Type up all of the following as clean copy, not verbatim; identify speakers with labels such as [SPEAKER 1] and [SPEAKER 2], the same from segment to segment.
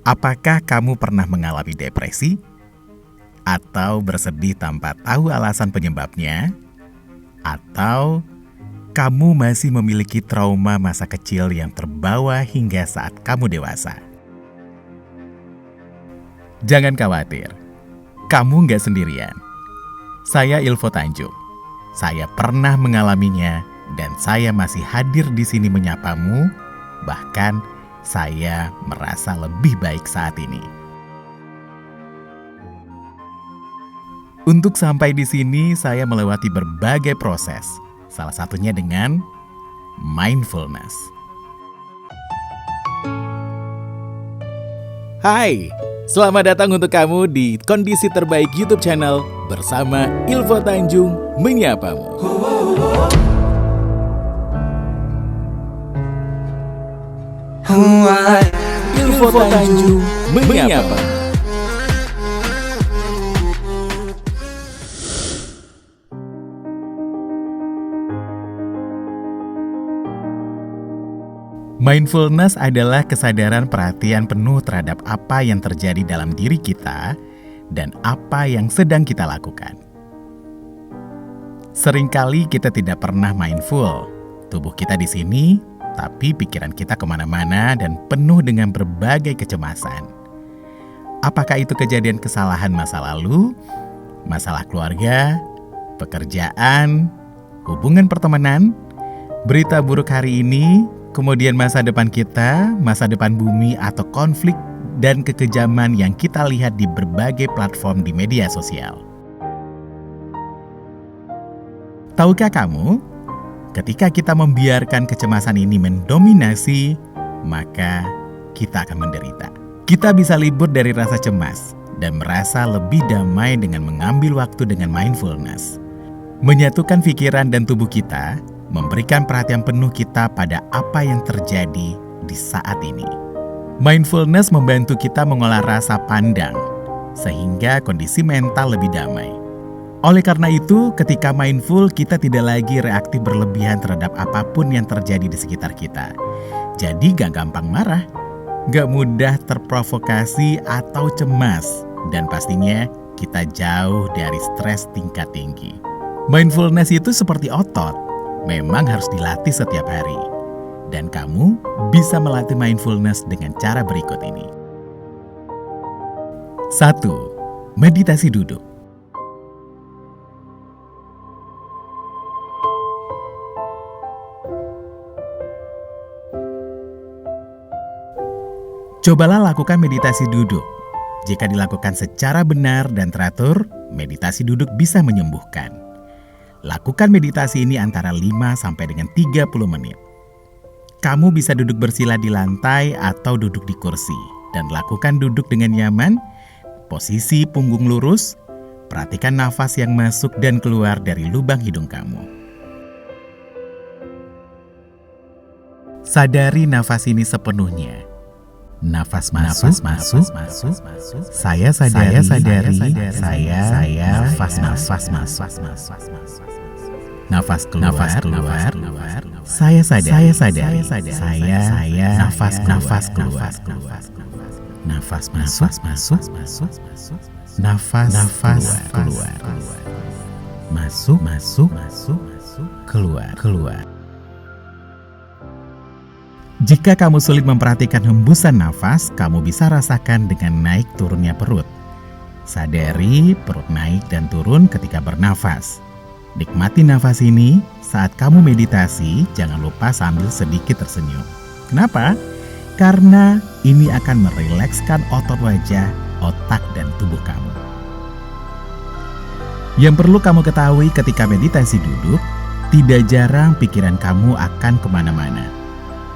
[SPEAKER 1] Apakah kamu pernah mengalami depresi? Atau bersedih tanpa tahu alasan penyebabnya? Atau kamu masih memiliki trauma masa kecil yang terbawa hingga saat kamu dewasa? Jangan khawatir, kamu nggak sendirian. Saya Ilvo Tanjung. Saya pernah mengalaminya dan saya masih hadir di sini menyapamu, bahkan saya merasa lebih baik saat ini. Untuk sampai di sini, saya melewati berbagai proses, salah satunya dengan mindfulness. Hai, selamat datang untuk kamu di Kondisi Terbaik YouTube channel bersama Ilvo Tanjung menyapamu. Ilvo Tanjung menyapa. Mindfulness adalah kesadaran perhatian penuh terhadap apa yang terjadi dalam diri kita dan apa yang sedang kita lakukan. Seringkali kita tidak pernah mindful. Tubuh kita di sini, tapi pikiran kita kemana-mana dan penuh dengan berbagai kecemasan. Apakah itu kejadian kesalahan masa lalu, masalah keluarga, pekerjaan, hubungan pertemanan, berita buruk hari ini, kemudian masa depan kita, masa depan bumi, atau konflik dan kekejaman yang kita lihat di berbagai platform di media sosial. Tahukah kamu, ketika kita membiarkan kecemasan ini mendominasi, maka kita akan menderita. Kita bisa libur dari rasa cemas dan merasa lebih damai dengan mengambil waktu dengan mindfulness. Menyatukan pikiran dan tubuh kita, memberikan perhatian penuh kita pada apa yang terjadi di saat ini. Mindfulness membantu kita mengolah rasa pandang, sehingga kondisi mental lebih damai. Oleh karena itu, ketika mindful, kita tidak lagi reaktif berlebihan terhadap apapun yang terjadi di sekitar kita. Jadi gak gampang marah, gak mudah terprovokasi atau cemas, dan pastinya kita jauh dari stres tingkat tinggi. Mindfulness itu seperti otot, memang harus dilatih setiap hari. Dan kamu bisa melatih mindfulness dengan cara berikut ini. 1. Meditasi duduk. Cobalah lakukan meditasi duduk. Jika dilakukan secara benar dan teratur, meditasi duduk bisa menyembuhkan. Lakukan meditasi ini antara 5 sampai dengan 30 menit. Kamu bisa duduk bersila di lantai atau duduk di kursi dan lakukan duduk dengan nyaman, posisi punggung lurus, perhatikan nafas yang masuk dan keluar dari lubang hidung kamu. Sadari nafas ini sepenuhnya. Nafas masuk. Saya sadari. Nafas masuk. Nafas keluar. Saya sadari. Nafas keluar. Nafas masuk. Nafas keluar. Masuk. Keluar. Jika kamu sulit memperhatikan hembusan nafas, kamu bisa rasakan dengan naik turunnya perut. Sadari perut naik dan turun ketika bernafas. Nikmati nafas ini saat kamu meditasi, jangan lupa sambil sedikit tersenyum. Kenapa? Karena ini akan merilekskan otot wajah, otak, dan tubuh kamu. Yang perlu kamu ketahui ketika meditasi duduk, tidak jarang pikiran kamu akan kemana-mana.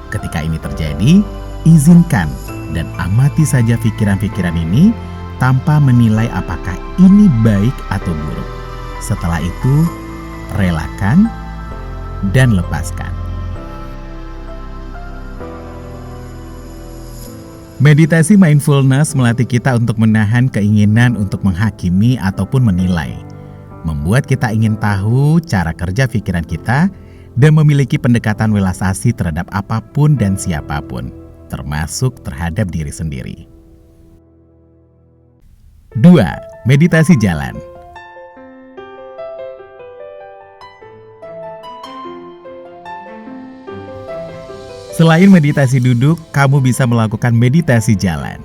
[SPEAKER 1] Ketika ini terjadi, izinkan dan amati saja pikiran-pikiran ini tanpa menilai apakah ini baik atau buruk. Setelah itu, relakan dan lepaskan. Meditasi mindfulness melatih kita untuk menahan keinginan untuk menghakimi ataupun menilai, membuat kita ingin tahu cara kerja pikiran kita, dan memiliki pendekatan welas asih terhadap apapun dan siapapun, termasuk terhadap diri sendiri. 2. Meditasi jalan. Selain meditasi duduk, kamu bisa melakukan meditasi jalan.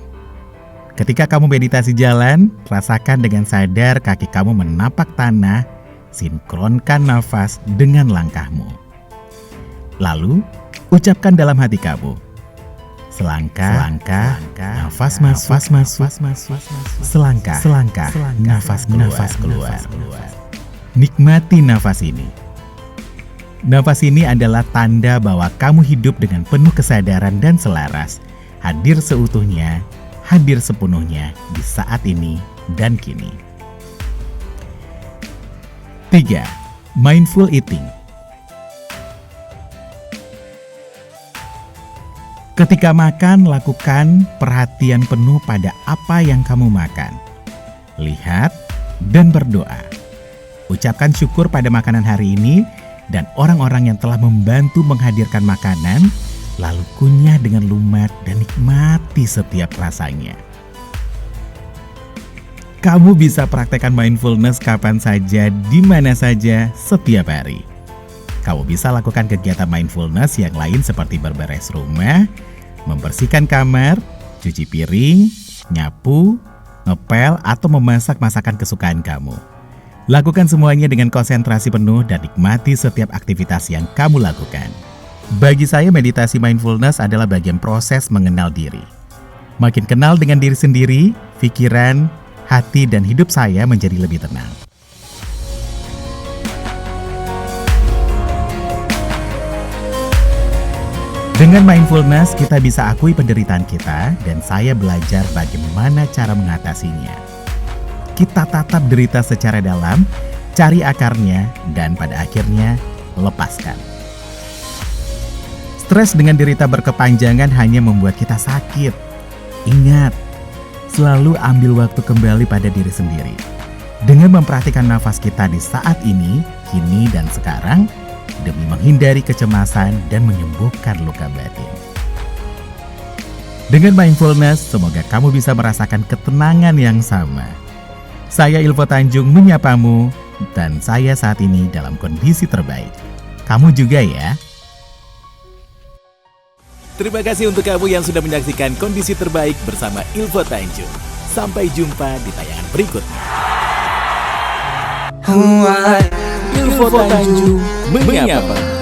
[SPEAKER 1] Ketika kamu meditasi jalan, rasakan dengan sadar kaki kamu menapak tanah, sinkronkan nafas dengan langkahmu. Lalu, ucapkan dalam hati kamu, selangkah, nafas masuk, selangkah, nafas keluar. Nikmati nafas ini. Nafas ini adalah tanda bahwa kamu hidup dengan penuh kesadaran dan selaras, hadir seutuhnya, hadir sepenuhnya di saat ini dan kini. 3. Mindful eating. Ketika makan, lakukan perhatian penuh pada apa yang kamu makan. Lihat dan berdoa. Ucapkan syukur pada makanan hari ini dan orang-orang yang telah membantu menghadirkan makanan, lalu kunyah dengan lumat dan nikmati setiap rasanya. Kamu bisa praktekkan mindfulness kapan saja, di mana saja, setiap hari. Kamu bisa lakukan kegiatan mindfulness yang lain seperti berberes rumah, membersihkan kamar, cuci piring, nyapu, ngepel, atau memasak masakan kesukaan kamu. Lakukan semuanya dengan konsentrasi penuh dan nikmati setiap aktivitas yang kamu lakukan. Bagi saya, meditasi mindfulness adalah bagian proses mengenal diri. Makin kenal dengan diri sendiri, pikiran, hati, dan hidup saya menjadi lebih tenang. Dengan mindfulness, kita bisa akui penderitaan kita, dan saya belajar bagaimana cara mengatasinya. Kita tatap derita secara dalam, cari akarnya, dan pada akhirnya lepaskan. Stres dengan derita berkepanjangan hanya membuat kita sakit. Ingat, selalu ambil waktu kembali pada diri sendiri. Dengan memperhatikan nafas kita di saat ini, kini, dan sekarang, demi menghindari kecemasan dan menyembuhkan luka batin. Dengan mindfulness, semoga kamu bisa merasakan ketenangan yang sama. Saya Ilvo Tanjung menyapamu, dan saya saat ini dalam kondisi terbaik. Kamu juga ya.
[SPEAKER 2] Terima kasih untuk kamu yang sudah menyaksikan Kondisi Terbaik bersama Ilvo Tanjung. Sampai jumpa di tayangan berikutnya. Ilvo Tanjung menyapa.